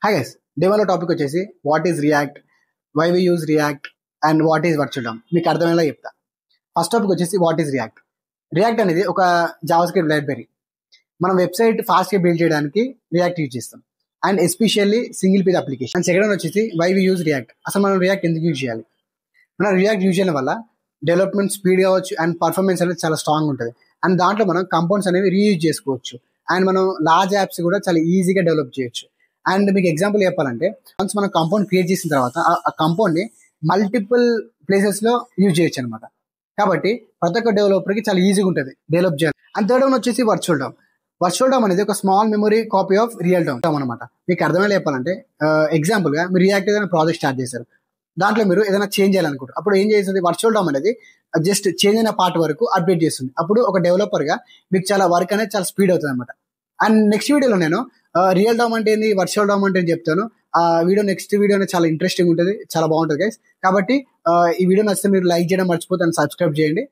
Hi guys, డెమోలో topic వచ్చేసి what is React, why we use React and what is virtual DOM. మీకు అర్థమయ్యేలా చెప్తా. ఫస్ట్ టాపిక్ వచ్చేసి వాట్ ఈస్ రియాక్ట్. రియాక్ట్ అనేది ఒక జావాస్క్రిప్ట్ లైబ్రరీ. మనం వెబ్సైట్ ఫాస్ట్గా బిల్డ్ చేయడానికి రియాక్ట్ యూజ్ చేస్తాం, and especially single page application. And second వచ్చేసి వై వి యూజ్ రియాక్ట్. అసలు మనం రియాక్ట్ ఎందుకు యూజ్ చేయాలి? మనం రియాక్ట్ యూజ్ చేయడం వల్ల డెవలప్మెంట్ స్పీడ్ కావచ్చు అండ్ పర్ఫార్మెన్స్ అనేది చాలా స్ట్రాంగ్ ఉంటుంది. అండ్ దాంట్లో మనం కంపౌండ్స్ అనేవి రీయూజ్ చేసుకోవచ్చు, అండ్ మనం లార్జ్ యాప్స్ కూడా చాలా ఈజీగా డెవలప్ చేయొచ్చు. అండ్ మీకు ఎగ్జాంపుల్ చెప్పాలంటే, వన్స్ మనం కంపౌండ్ క్రియేట్ చేసిన తర్వాత ఆ కంపౌండ్ ని మల్టిపుల్ ప్లేసెస్ లో యూజ్ చేయొచ్చు అనమాట. కాబట్టి ప్రతి ఒక్క డెవలపర్ కి చాలా ఈజీగా ఉంటుంది డెవలప్ చేయాలి. అండ్ థర్డ్ వన్ వచ్చేసి వర్చువల్ డమ్. వర్చువల్ డమ్ అనేది ఒక small memory copy of real DOM అనమాట. మీకు అర్థమయ్యేలా చెప్పాలంటే, ఎగ్జాంపుల్ గా మీరు రియాక్ట్ ఏదైనా ప్రాజెక్ట్ స్టార్ట్ చేశారు, దాంట్లో మీరు ఏదైనా చేంజ్ చేయాలనుకుంటారు. అప్పుడు ఏం చేస్తుంది వర్చువల్ డమ్ అనేది? జస్ట్ చేంజ్ అయిన పార్ట్ వరకు అప్డేట్ చేస్తుంది. అప్పుడు ఒక డెవలపర్ గా మీకు చాలా వర్క్ అనేది చాలా స్పీడ్ అవుతుంది అనమాట. అండ్ నెక్స్ట్ వీడియోలో నేను రియల్ డమ్ అంటే ఏంది, వర్చువల్ డమ్ అంటే చెప్తాను. ఆ వీడియో నెక్స్ట్ వీడియో చాలా ఇంట్రెస్టింగ్ ఉంటుంది, చాలా బాగుంటుంది గైస్. కాబట్టి ఈ వీడియో నచ్చితే మీరు లైక్ చేయడం మర్చిపోతే సబ్స్క్రైబ్ చేయండి.